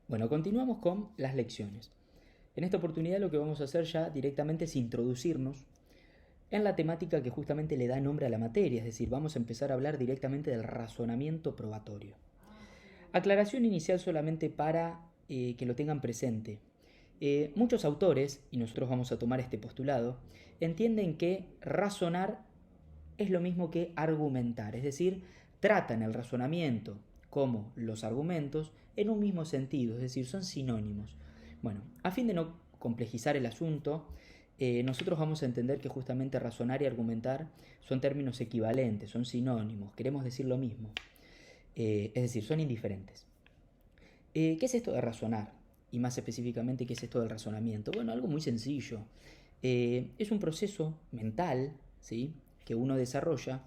Bueno, continuamos con las lecciones. En esta oportunidad lo que vamos a hacer ya directamente es introducirnos en la temática que justamente le da nombre a la materia, es decir, vamos a empezar a hablar directamente del razonamiento probatorio. Aclaración inicial solamente para que lo tengan presente. Muchos autores, y nosotros vamos a tomar este postulado, entienden que razonar es lo mismo que argumentar, es decir, tratan el razonamiento como los argumentos en un mismo sentido, es decir, son sinónimos. Bueno, a fin de no complejizar el asunto, nosotros vamos a entender que justamente razonar y argumentar son términos equivalentes, son sinónimos, queremos decir lo mismo, es decir, son indiferentes. ¿Qué es esto de razonar? Y más específicamente, ¿qué es esto del razonamiento? Bueno, algo muy sencillo. Es un proceso mental, ¿sí?, que uno desarrolla,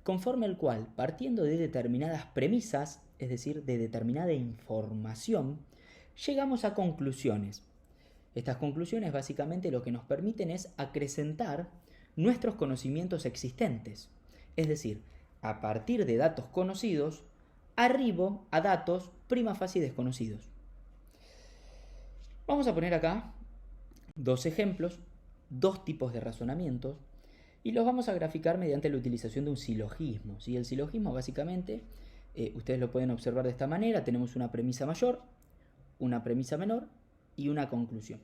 conforme al cual, partiendo de determinadas premisas, es decir, de determinada información, llegamos a conclusiones. Estas conclusiones básicamente lo que nos permiten es acrecentar nuestros conocimientos existentes. Es decir, a partir de datos conocidos, arribo a datos prima facie desconocidos. Vamos a poner acá dos ejemplos, dos tipos de razonamientos, y los vamos a graficar mediante la utilización de un silogismo. ¿Sí? El silogismo básicamente, ustedes lo pueden observar de esta manera, tenemos una premisa mayor, una premisa menor y una conclusión.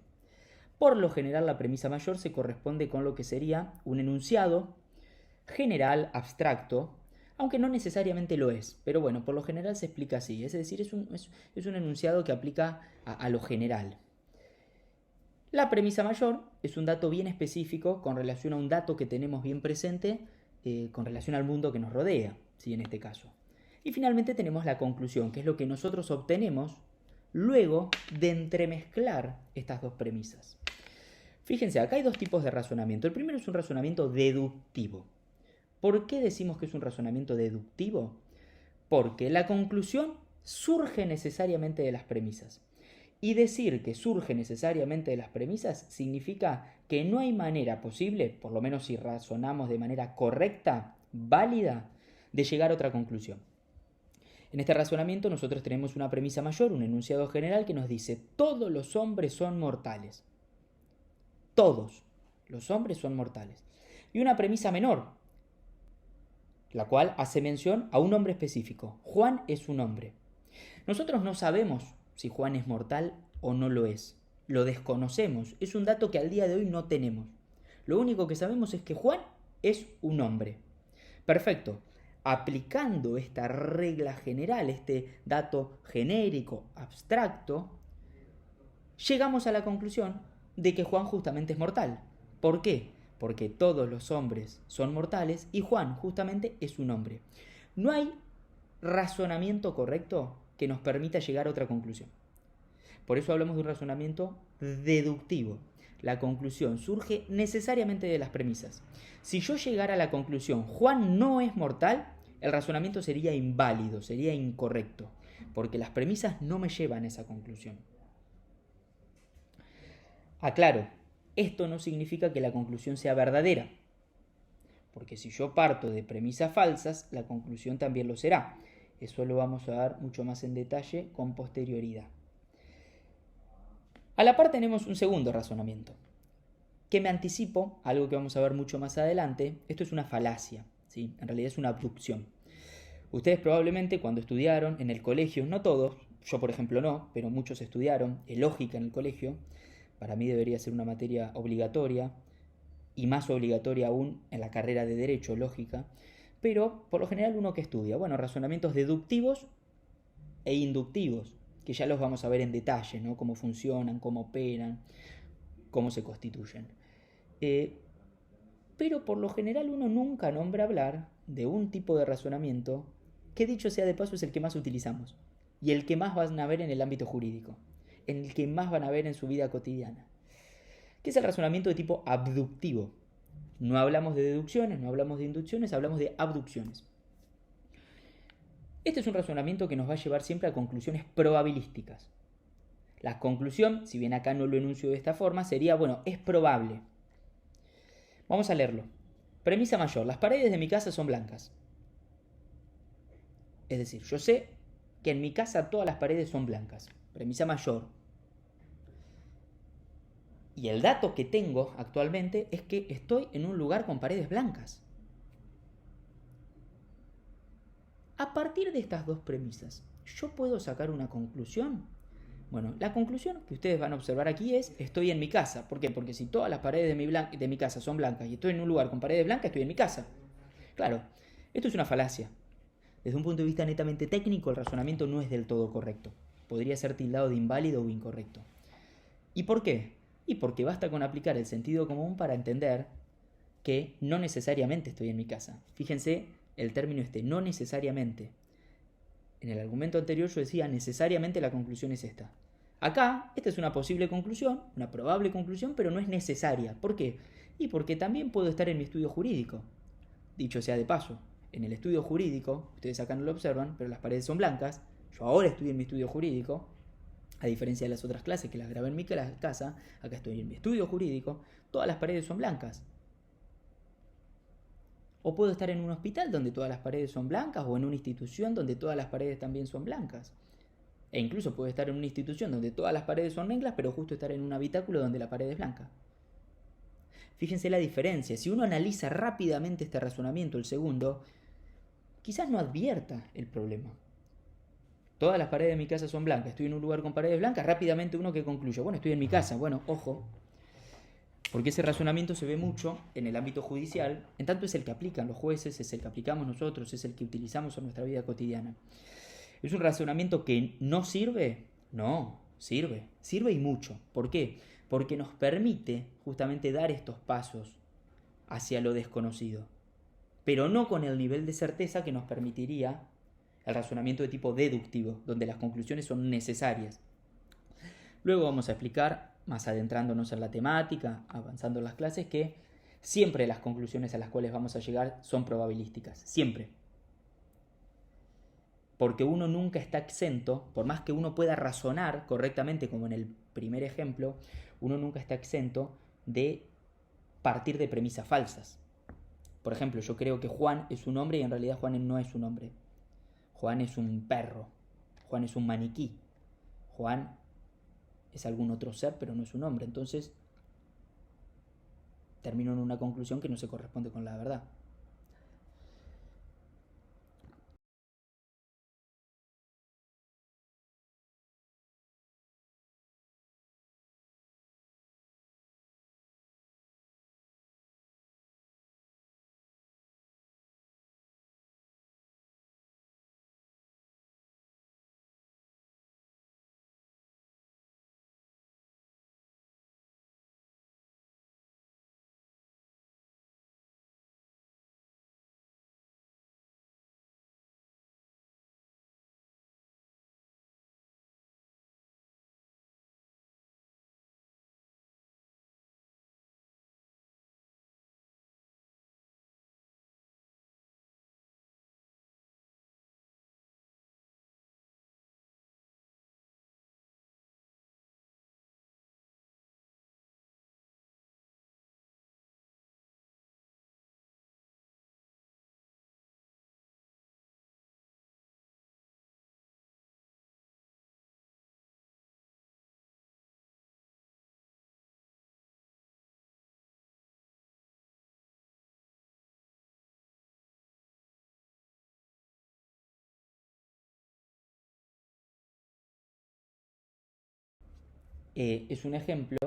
Por lo general la premisa mayor se corresponde con lo que sería un enunciado general, abstracto, aunque no necesariamente lo es, pero bueno, por lo general se explica así, es decir, es un enunciado que aplica a lo general. La premisa mayor es un dato bien específico con relación a un dato que tenemos bien presente con relación al mundo que nos rodea, ¿sí?, en este caso. Y finalmente tenemos la conclusión, que es lo que nosotros obtenemos luego de entremezclar estas dos premisas. Fíjense, acá hay dos tipos de razonamiento. El primero es un razonamiento deductivo. ¿Por qué decimos que es un razonamiento deductivo? Porque la conclusión surge necesariamente de las premisas. Y decir que surge necesariamente de las premisas significa que no hay manera posible, por lo menos si razonamos de manera correcta, válida, de llegar a otra conclusión. En este razonamiento nosotros tenemos una premisa mayor, un enunciado general que nos dice: todos los hombres son mortales. Todos los hombres son mortales. Y una premisa menor, la cual hace mención a un hombre específico. Juan es un hombre. Nosotros no sabemos si Juan es mortal o no lo es. Lo desconocemos. Es un dato que al día de hoy no tenemos. Lo único que sabemos es que Juan es un hombre. Perfecto. Aplicando esta regla general, este dato genérico, abstracto, llegamos a la conclusión de que Juan justamente es mortal. ¿Por qué? Porque todos los hombres son mortales y Juan justamente es un hombre. No hay razonamiento correcto que nos permita llegar a otra conclusión. Por eso hablamos de un razonamiento deductivo. La conclusión surge necesariamente de las premisas. Si yo llegara a la conclusión Juan no es mortal, el razonamiento sería inválido, sería incorrecto, porque las premisas no me llevan a esa conclusión. Aclaro, esto no significa que la conclusión sea verdadera, porque si yo parto de premisas falsas, la conclusión también lo será. Eso lo vamos a dar mucho más en detalle con posterioridad. A la par tenemos un segundo razonamiento, que me anticipo, algo que vamos a ver mucho más adelante. Esto es una falacia, ¿sí? En realidad es una abducción. Ustedes probablemente cuando estudiaron en el colegio, no todos, yo por ejemplo no, pero muchos estudiaron lógica en el colegio. Para mí debería ser una materia obligatoria, y más obligatoria aún en la carrera de Derecho, lógica, pero por lo general uno que estudia, bueno, razonamientos deductivos e inductivos, que ya los vamos a ver en detalle, ¿no? Cómo funcionan, cómo operan, cómo se constituyen. Pero por lo general uno nunca nombra hablar de un tipo de razonamiento que, dicho sea de paso, es el que más utilizamos y el que más van a ver en el ámbito jurídico, en el que más van a ver en su vida cotidiana, que es el razonamiento de tipo abductivo. No hablamos de deducciones, no hablamos de inducciones, hablamos de abducciones. Este es un razonamiento que nos va a llevar siempre a conclusiones probabilísticas. La conclusión, si bien acá no lo enuncio de esta forma, sería, bueno, es probable. Vamos a leerlo. Premisa mayor: las paredes de mi casa son blancas. Es decir, yo sé que en mi casa todas las paredes son blancas. premisa mayor. Y el dato que tengo actualmente es que estoy en un lugar con paredes blancas. A partir de estas dos premisas, ¿yo puedo sacar una conclusión? Bueno, la conclusión que ustedes van a observar aquí es: estoy en mi casa. ¿Por qué? Porque si todas las paredes de mi casa son blancas y estoy en un lugar con paredes blancas, estoy en mi casa. Claro, esto es una falacia. Desde un punto de vista netamente técnico, el razonamiento no es del todo correcto. Podría ser tildado de inválido o incorrecto. ¿Y por qué? Y porque basta con aplicar el sentido común para entender que no necesariamente estoy en mi casa. Fíjense el término no necesariamente. En el argumento anterior yo decía necesariamente la conclusión es esta. Acá, esta es una posible conclusión, una probable conclusión, pero no es necesaria. ¿Por qué? Y porque también puedo estar en mi estudio jurídico. Dicho sea de paso, en el estudio jurídico, ustedes acá no lo observan, pero las paredes son blancas. Yo ahora estoy en mi estudio jurídico, a diferencia de las otras clases que las grabé en mi casa, acá estoy en mi estudio jurídico, todas las paredes son blancas. O puedo estar en un hospital donde todas las paredes son blancas, o en una institución donde todas las paredes también son blancas. E incluso puedo estar en una institución donde todas las paredes son negras, pero justo estar en un habitáculo donde la pared es blanca. Fíjense la diferencia. Si uno analiza rápidamente este razonamiento, el segundo, quizás no advierta el problema. Todas las paredes de mi casa son blancas, estoy en un lugar con paredes blancas, rápidamente uno que concluye: bueno, estoy en mi casa. Bueno, ojo, porque ese razonamiento se ve mucho en el ámbito judicial, en tanto es el que aplican los jueces, es el que aplicamos nosotros, es el que utilizamos en nuestra vida cotidiana. ¿Es un razonamiento que no sirve? No, sirve y mucho. ¿Por qué? Porque nos permite justamente dar estos pasos hacia lo desconocido, pero no con el nivel de certeza que nos permitiría el razonamiento de tipo deductivo, donde las conclusiones son necesarias. Luego vamos a explicar, más adentrándonos en la temática, avanzando en las clases, que siempre las conclusiones a las cuales vamos a llegar son probabilísticas, siempre. Porque uno nunca está exento, por más que uno pueda razonar correctamente, como en el primer ejemplo, uno nunca está exento de partir de premisas falsas. Por ejemplo, yo creo que Juan es un hombre y en realidad Juan no es un hombre. Juan es un perro, Juan es un maniquí, Juan es algún otro ser, pero no es un hombre. Entonces, termino en una conclusión que no se corresponde con la verdad. Es un ejemplo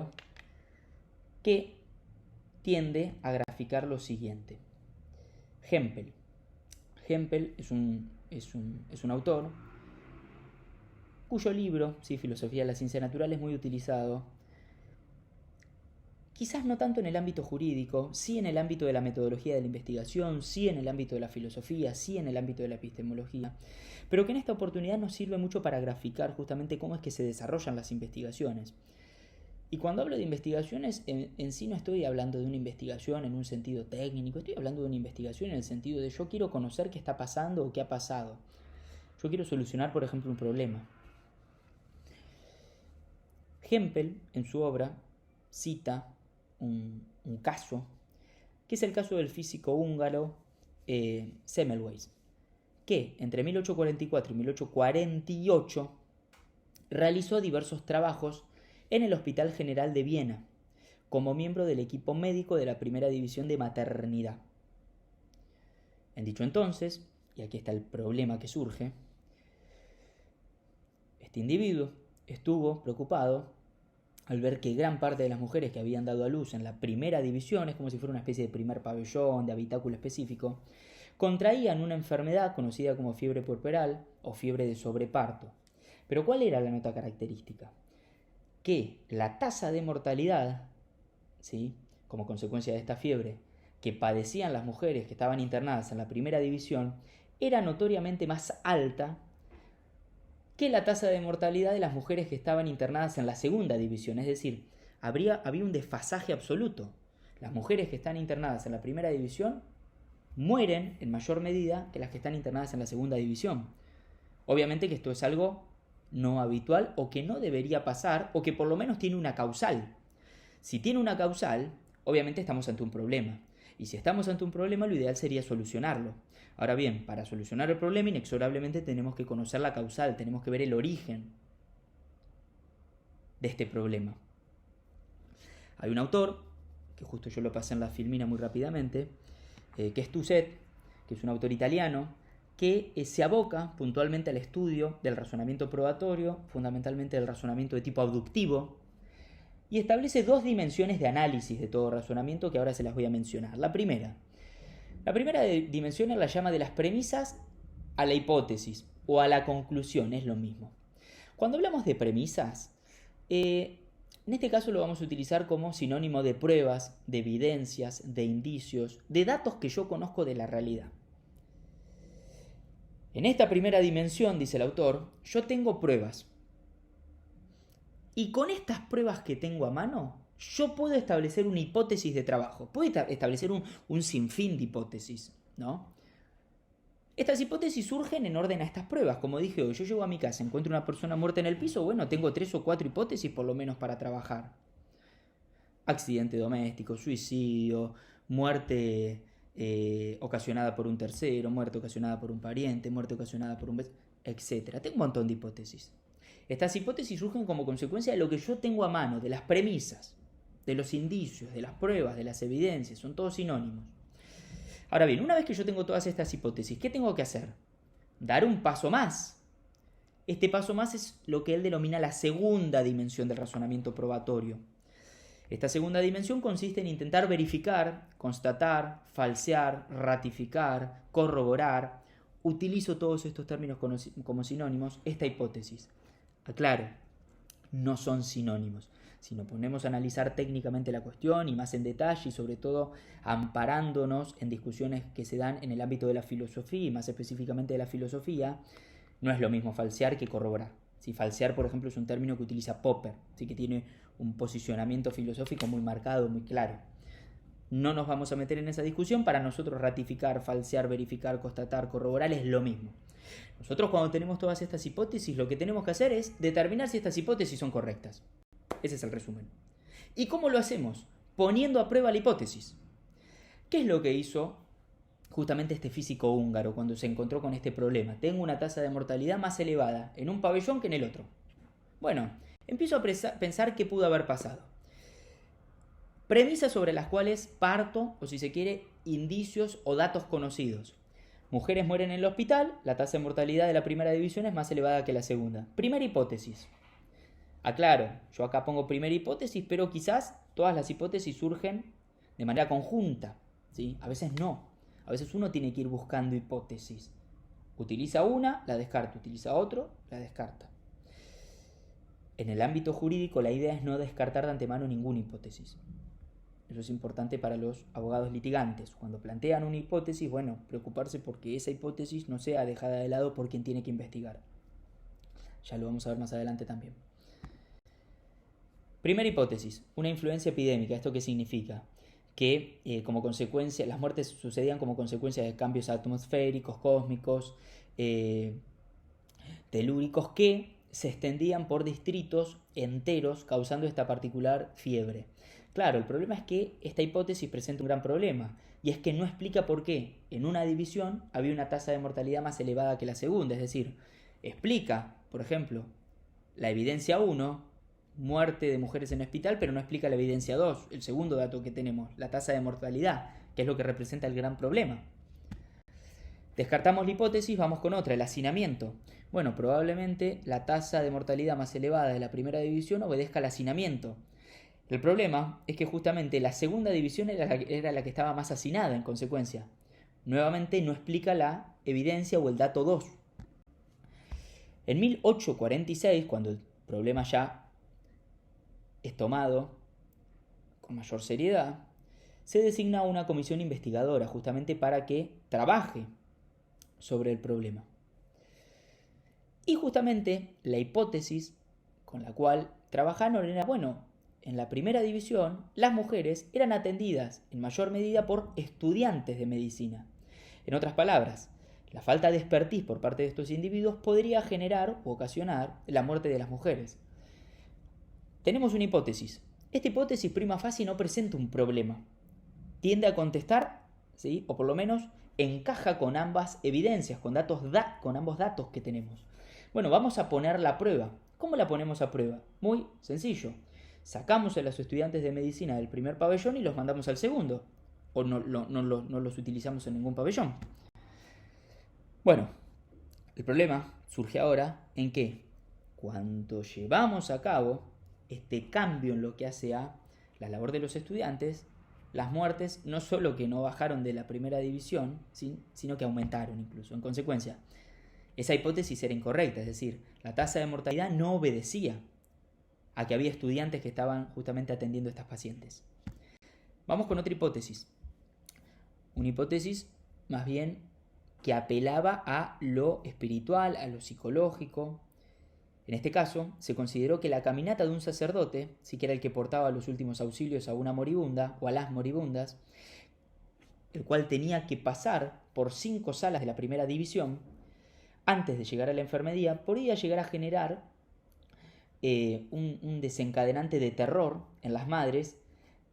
que tiende a graficar lo siguiente. Hempel. Hempel es un autor cuyo libro, Filosofía de la Ciencia Natural, es muy utilizado, quizás no tanto en el ámbito jurídico, sí en el ámbito de la metodología de la investigación, sí en el ámbito de la filosofía, sí en el ámbito de la epistemología, pero que en esta oportunidad nos sirve mucho para graficar justamente cómo es que se desarrollan las investigaciones. Y cuando hablo de investigaciones, en sí no estoy hablando de una investigación en un sentido técnico, estoy hablando de una investigación en el sentido de yo quiero conocer qué está pasando o qué ha pasado. Yo quiero solucionar, por ejemplo, un problema. Hempel, en su obra, cita un caso, que es el caso del físico húngaro Semmelweis, que entre 1844 y 1848 realizó diversos trabajos en el Hospital General de Viena, como miembro del equipo médico de la primera división de maternidad. En dicho entonces, y aquí está el problema que surge, este individuo estuvo preocupado al ver que gran parte de las mujeres que habían dado a luz en la primera división, es como si fuera una especie de primer pabellón, de habitáculo específico, contraían una enfermedad conocida como fiebre puerperal o fiebre de sobreparto. Pero ¿cuál era la nota característica? Que la tasa de mortalidad, ¿sí?, como consecuencia de esta fiebre, que padecían las mujeres que estaban internadas en la primera división, era notoriamente más alta que la tasa de mortalidad de las mujeres que estaban internadas en la segunda división. Es decir, había un desfasaje absoluto. Las mujeres que están internadas en la primera división mueren en mayor medida que las que están internadas en la segunda división. Obviamente que esto es algo no habitual o que no debería pasar, o que por lo menos tiene una causal. Si tiene una causal, obviamente estamos ante un problema. Y si estamos ante un problema, lo ideal sería solucionarlo. Ahora bien, para solucionar el problema, inexorablemente tenemos que conocer la causal, tenemos que ver el origen de este problema. Hay un autor, que justo yo lo pasé en la filmina muy rápidamente, que es Tusset, que es un autor italiano, que se aboca puntualmente al estudio del razonamiento probatorio, fundamentalmente del razonamiento de tipo abductivo, y establece dos dimensiones de análisis de todo razonamiento que ahora se las voy a mencionar. La primera dimensión él la llama de las premisas a la hipótesis o a la conclusión, es lo mismo. Cuando hablamos de premisas, en este caso lo vamos a utilizar como sinónimo de pruebas, de evidencias, de indicios, de datos que yo conozco de la realidad. En esta primera dimensión, dice el autor, yo tengo pruebas. Y con estas pruebas que tengo a mano, yo puedo establecer una hipótesis de trabajo. Puedo establecer un sinfín de hipótesis, ¿no? Estas hipótesis surgen en orden a estas pruebas. Como dije hoy, yo llego a mi casa, encuentro una persona muerta en el piso, bueno, tengo 3 o 4 hipótesis por lo menos para trabajar. Accidente doméstico, suicidio, muerte ocasionada por un tercero, muerte ocasionada por un pariente, muerte ocasionada por un vecino, etc. Tengo un montón de hipótesis. Estas hipótesis surgen como consecuencia de lo que yo tengo a mano, de las premisas, de los indicios, de las pruebas, de las evidencias, son todos sinónimos. Ahora bien, una vez que yo tengo todas estas hipótesis, ¿qué tengo que hacer? Dar un paso más. Este paso más es lo que él denomina la segunda dimensión del razonamiento probatorio. Esta segunda dimensión consiste en intentar verificar, constatar, falsear, ratificar, corroborar. Utilizo todos estos términos como sinónimos, esta hipótesis. Aclaro, no son sinónimos. Si nos ponemos a analizar técnicamente la cuestión y más en detalle y sobre todo amparándonos en discusiones que se dan en el ámbito de la filosofía y más específicamente de la filosofía, no es lo mismo falsear que corroborar. Si falsear, por ejemplo, es un término que utiliza Popper, ¿sí?, que tiene un posicionamiento filosófico muy marcado, muy claro. No nos vamos a meter en esa discusión. Para nosotros ratificar, falsear, verificar, constatar, corroborar es lo mismo. Nosotros cuando tenemos todas estas hipótesis, lo que tenemos que hacer es determinar si estas hipótesis son correctas. Ese es el resumen. ¿Y cómo lo hacemos? Poniendo a prueba la hipótesis. ¿Qué es lo que hizo justamente este físico húngaro cuando se encontró con este problema? Tengo una tasa de mortalidad más elevada en un pabellón que en el otro. Bueno, empiezo a pensar qué pudo haber pasado. Premisas sobre las cuales parto, o si se quiere, indicios o datos conocidos. Mujeres mueren en el hospital, la tasa de mortalidad de la primera división es más elevada que la segunda. Primera hipótesis. Aclaro, yo acá pongo primera hipótesis, pero quizás todas las hipótesis surgen de manera conjunta, ¿sí? A veces no. A veces uno tiene que ir buscando hipótesis. Utiliza una, la descarta. Utiliza otro, la descarta. En el ámbito jurídico la idea es no descartar de antemano ninguna hipótesis. Eso es importante para los abogados litigantes. Cuando plantean una hipótesis, bueno, preocuparse porque esa hipótesis no sea dejada de lado por quien tiene que investigar. Ya lo vamos a ver más adelante también. Primera hipótesis, una influencia epidémica. ¿Esto qué significa? Que como consecuencia, las muertes sucedían como consecuencia de cambios atmosféricos, cósmicos, telúricos que se extendían por distritos enteros causando esta particular fiebre. Claro, el problema es que esta hipótesis presenta un gran problema, y es que no explica por qué en una división había una tasa de mortalidad más elevada que la segunda. Es decir, explica, por ejemplo, la evidencia 1, muerte de mujeres en el hospital, pero no explica la evidencia 2, el segundo dato que tenemos, la tasa de mortalidad, que es lo que representa el gran problema. Descartamos la hipótesis, vamos con otra, el hacinamiento. Bueno, probablemente la tasa de mortalidad más elevada de la primera división obedezca al hacinamiento. El problema es que justamente la segunda división era la que estaba más hacinada en consecuencia. Nuevamente no explica la evidencia o el dato 2. En 1846, cuando el problema ya es tomado con mayor seriedad, se designa una comisión investigadora justamente para que trabaje sobre el problema. Y justamente la hipótesis con la cual trabajaron era, en la primera división las mujeres eran atendidas en mayor medida por estudiantes de medicina. En otras palabras, la falta de expertise por parte de estos individuos podría generar o ocasionar la muerte de las mujeres. Tenemos una hipótesis. Esta hipótesis prima facie no presenta un problema. Tiende a contestar, ¿sí? O por lo menos encaja con ambas evidencias, con ambos datos que tenemos. Bueno, vamos a ponerla a prueba. ¿Cómo la ponemos a prueba? Muy sencillo. Sacamos a los estudiantes de medicina del primer pabellón y los mandamos al segundo. O no los utilizamos en ningún pabellón. Bueno, el problema surge ahora en que cuando llevamos a cabo este cambio en lo que hace a la labor de los estudiantes, las muertes no solo que no bajaron de la primera división, sino que aumentaron incluso. En consecuencia, esa hipótesis era incorrecta, es decir, la tasa de mortalidad no obedecía a que había estudiantes que estaban justamente atendiendo a estas pacientes. Vamos con otra hipótesis. Una hipótesis más bien que apelaba a lo espiritual, a lo psicológico. En este caso, se consideró que la caminata de un sacerdote, si que era el que portaba los últimos auxilios a una moribunda o a las moribundas, el cual tenía que pasar por 5 salas de la primera división, antes de llegar a la enfermería, podía llegar a generar un desencadenante de terror en las madres,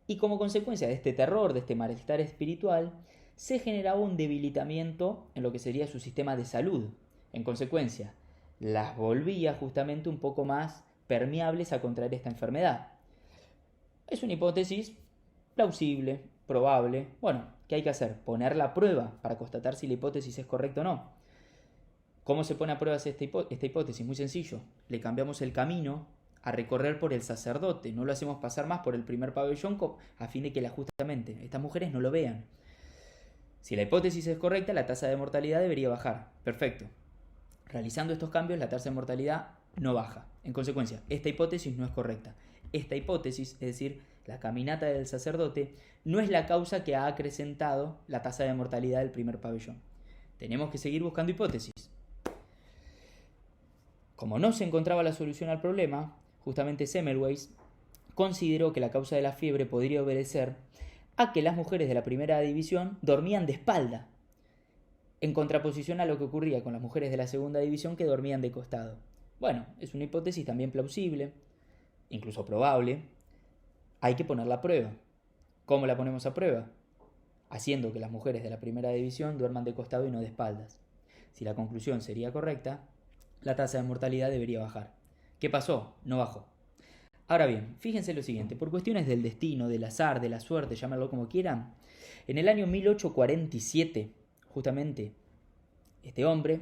y como consecuencia de este terror, de este malestar espiritual, se generaba un debilitamiento en lo que sería su sistema de salud. En consecuencia, las volvía justamente un poco más permeables a contraer esta enfermedad. Es una hipótesis plausible, probable. Bueno, ¿qué hay que hacer? Ponerla a prueba para constatar si la hipótesis es correcta o no. ¿Cómo se pone a prueba esta hipótesis? Muy sencillo. Le cambiamos el camino a recorrer por el sacerdote. No lo hacemos pasar más por el primer pabellón a fin de que justamente estas mujeres no lo vean. Si la hipótesis es correcta, la tasa de mortalidad debería bajar. Perfecto. Realizando estos cambios, la tasa de mortalidad no baja. En consecuencia, esta hipótesis no es correcta. Esta hipótesis, es decir, la caminata del sacerdote, no es la causa que ha acrecentado la tasa de mortalidad del primer pabellón. Tenemos que seguir buscando hipótesis. Como no se encontraba la solución al problema, justamente Semmelweis consideró que la causa de la fiebre podría obedecer a que las mujeres de la primera división dormían de espalda, en contraposición a lo que ocurría con las mujeres de la segunda división que dormían de costado. Bueno, es una hipótesis también plausible, incluso probable. Hay que ponerla a prueba. ¿Cómo la ponemos a prueba? Haciendo que las mujeres de la primera división duerman de costado y no de espaldas. Si la conclusión sería correcta, la tasa de mortalidad debería bajar. ¿Qué pasó? No bajó. Ahora bien, fíjense lo siguiente, por cuestiones del destino, del azar, de la suerte, llámalo como quieran, en el año 1847, justamente, este hombre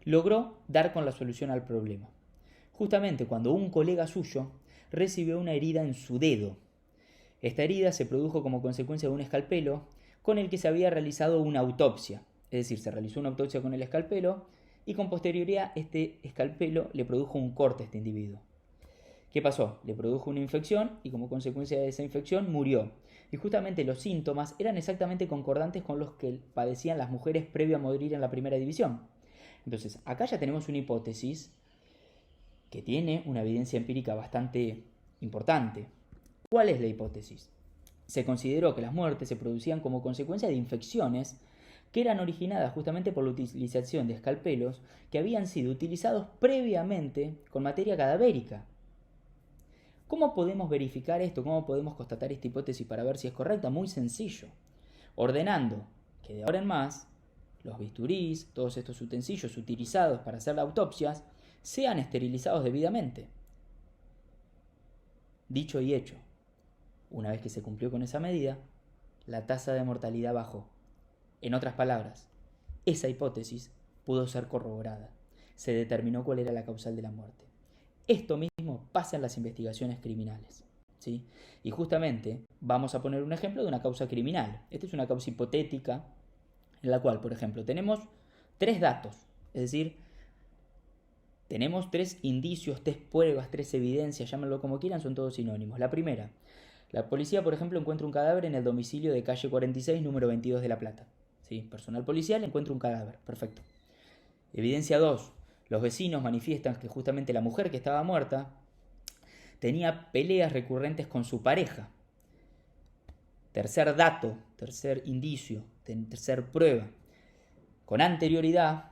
logró dar con la solución al problema. Justamente cuando un colega suyo recibió una herida en su dedo. Esta herida se produjo como consecuencia de un escalpelo con el que se había realizado una autopsia. Es decir, se realizó una autopsia con el escalpelo y con posterioridad este escalpelo le produjo un corte a este individuo. ¿Qué pasó? Le produjo una infección y como consecuencia de esa infección murió. Y justamente los síntomas eran exactamente concordantes con los que padecían las mujeres previo a morir en la primera división. Entonces, acá ya tenemos una hipótesis que tiene una evidencia empírica bastante importante. ¿Cuál es la hipótesis? Se consideró que las muertes se producían como consecuencia de infecciones que eran originadas justamente por la utilización de escalpelos que habían sido utilizados previamente con materia cadavérica. ¿Cómo podemos verificar esto? ¿Cómo podemos constatar esta hipótesis para ver si es correcta? Muy sencillo. Ordenando que de ahora en más los bisturís, todos estos utensilios utilizados para hacer las autopsias, sean esterilizados debidamente. Dicho y hecho, una vez que se cumplió con esa medida, la tasa de mortalidad bajó. En otras palabras, esa hipótesis pudo ser corroborada. Se determinó cuál era la causal de la muerte. Esto mismo pasa en las investigaciones criminales, ¿sí? Y justamente vamos a poner un ejemplo de una causa criminal. Esta es una causa hipotética en la cual, por ejemplo, tenemos 3 datos, es decir, tenemos 3 indicios, 3 pruebas, 3 evidencias, llámenlo como quieran, son todos sinónimos. La primera, la policía, por ejemplo, encuentra un cadáver en el domicilio de calle 46, número 22 de La Plata. ¿Sí? Personal policial encuentra un cadáver, perfecto. Evidencia 2, los vecinos manifiestan que justamente la mujer que estaba muerta tenía peleas recurrentes con su pareja. Tercer dato, tercer indicio, tercer prueba. Con anterioridad,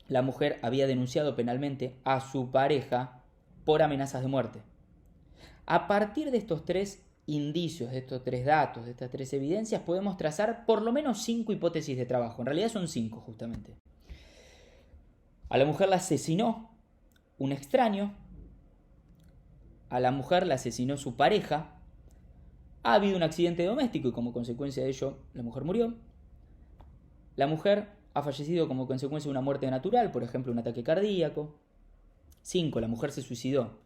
la mujer había denunciado penalmente a su pareja por amenazas de muerte. A partir de estos 3 indicios, de estos 3 datos, de estas 3 evidencias, podemos trazar por lo menos 5 hipótesis de trabajo. En realidad son 5 justamente. A la mujer la asesinó un extraño. A la mujer la asesinó su pareja. Ha habido un accidente doméstico y como consecuencia de ello la mujer murió. La mujer ha fallecido como consecuencia de una muerte natural, por ejemplo un ataque cardíaco. 5. La mujer se suicidó.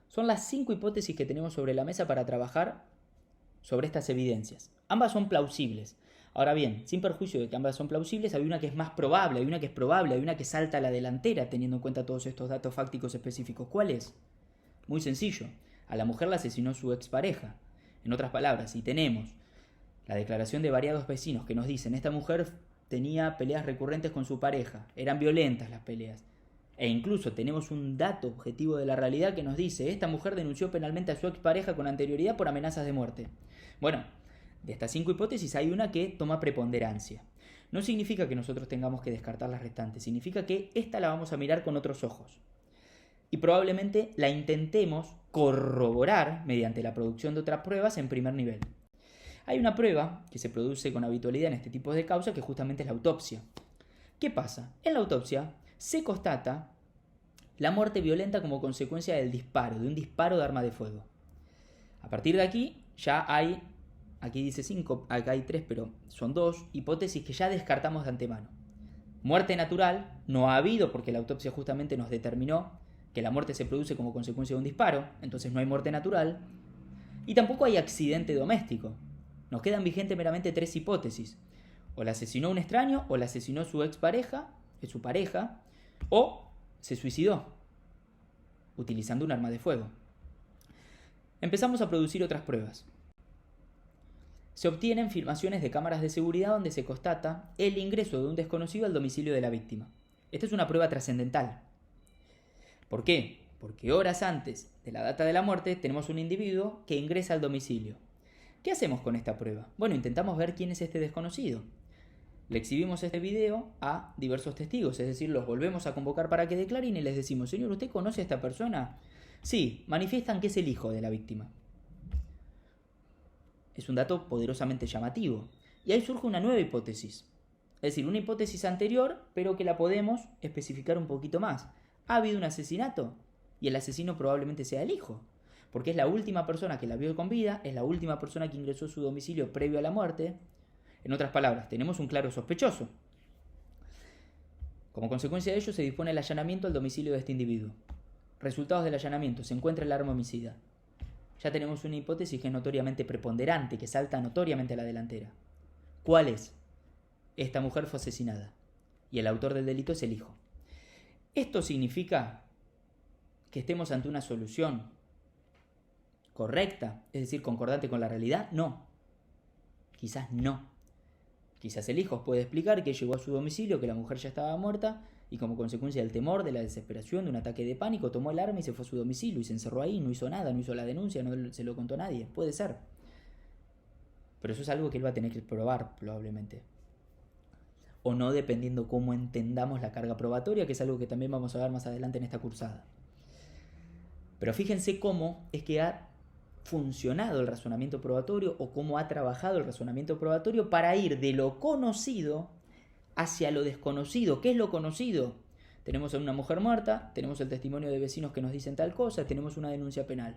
Son las 5 hipótesis que tenemos sobre la mesa para trabajar sobre estas evidencias. Ambas son plausibles. Ahora bien, sin perjuicio de que ambas son plausibles, hay una que es más probable, hay una que es probable, hay una que salta a la delantera teniendo en cuenta todos estos datos fácticos específicos. ¿Cuál es? Muy sencillo. A la mujer la asesinó su expareja. En otras palabras, si tenemos la declaración de variados vecinos que nos dicen esta mujer tenía peleas recurrentes con su pareja, eran violentas las peleas, e incluso tenemos un dato objetivo de la realidad que nos dice esta mujer denunció penalmente a su expareja con anterioridad por amenazas de muerte. Bueno, de estas 5 hipótesis hay una que toma preponderancia. No significa que nosotros tengamos que descartar las restantes, significa que esta la vamos a mirar con otros ojos. Y probablemente la intentemos corroborar mediante la producción de otras pruebas en primer nivel. Hay una prueba que se produce con habitualidad en este tipo de causas que justamente es la autopsia. ¿Qué pasa? En la autopsia se constata la muerte violenta como consecuencia del disparo, de un disparo de arma de fuego. A partir de aquí ya hay, aquí dice 5, acá hay 3, pero son 2 hipótesis que ya descartamos de antemano. Muerte natural no ha habido porque la autopsia justamente nos determinó que la muerte se produce como consecuencia de un disparo, entonces no hay muerte natural. Y tampoco hay accidente doméstico. Nos quedan vigentes meramente 3 hipótesis. O la asesinó un extraño, o la asesinó su expareja, su pareja, o se suicidó utilizando un arma de fuego. Empezamos a producir otras pruebas. Se obtienen filmaciones de cámaras de seguridad donde se constata el ingreso de un desconocido al domicilio de la víctima. Esta es una prueba trascendental. ¿Por qué? Porque horas antes de la data de la muerte tenemos un individuo que ingresa al domicilio. ¿Qué hacemos con esta prueba? Bueno, intentamos ver quién es este desconocido. Le exhibimos este video a diversos testigos, es decir, los volvemos a convocar para que declaren y les decimos, señor, ¿usted conoce a esta persona? Sí, manifiestan que es el hijo de la víctima. Es un dato poderosamente llamativo. Y ahí surge una nueva hipótesis. Es decir, una hipótesis anterior, pero que la podemos especificar un poquito más. ¿Ha habido un asesinato? Y el asesino probablemente sea el hijo. Porque es la última persona que la vio con vida, es la última persona que ingresó a su domicilio previo a la muerte. En otras palabras, tenemos un claro sospechoso. Como consecuencia de ello, se dispone el allanamiento al domicilio de este individuo. Resultados del allanamiento: se encuentra el arma homicida. Ya tenemos una hipótesis que es notoriamente preponderante, que salta notoriamente a la delantera. ¿Cuál es? Esta mujer fue asesinada y el autor del delito es el hijo. ¿Esto significa que estemos ante una solución correcta, es decir, concordante con la realidad? No. Quizás no. Quizás el hijo puede explicar que llegó a su domicilio, que la mujer ya estaba muerta y como consecuencia del temor, de la desesperación, de un ataque de pánico, tomó el arma y se fue a su domicilio y se encerró ahí, no hizo nada, no hizo la denuncia, no se lo contó a nadie. Puede ser. Pero eso es algo que él va a tener que probar probablemente. O no, dependiendo cómo entendamos la carga probatoria, que es algo que también vamos a ver más adelante en esta cursada. Pero fíjense cómo es que ha funcionado el razonamiento probatorio o cómo ha trabajado el razonamiento probatorio para ir de lo conocido hacia lo desconocido. ¿Qué es lo conocido? Tenemos a una mujer muerta, tenemos el testimonio de vecinos que nos dicen tal cosa, tenemos una denuncia penal.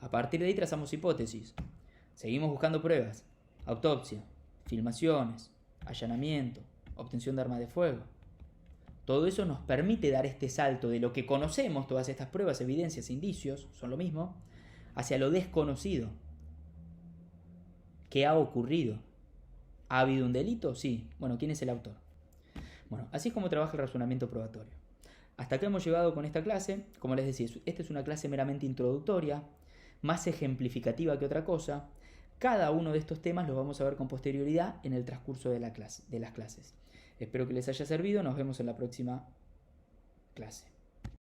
A partir de ahí trazamos hipótesis. Seguimos buscando pruebas. Autopsia, filmaciones, allanamiento, obtención de armas de fuego. Todo eso nos permite dar este salto de lo que conocemos, todas estas pruebas, evidencias, indicios, son lo mismo, hacia lo desconocido. ¿Qué ha ocurrido? ¿Ha habido un delito? Sí. Bueno, ¿quién es el autor? Bueno, así es como trabaja el razonamiento probatorio. Hasta acá hemos llegado con esta clase. Como les decía, esta es una clase meramente introductoria, más ejemplificativa que otra cosa. Cada uno de estos temas los vamos a ver con posterioridad en el transcurso de las clases. Espero que les haya servido. Nos vemos en la próxima clase.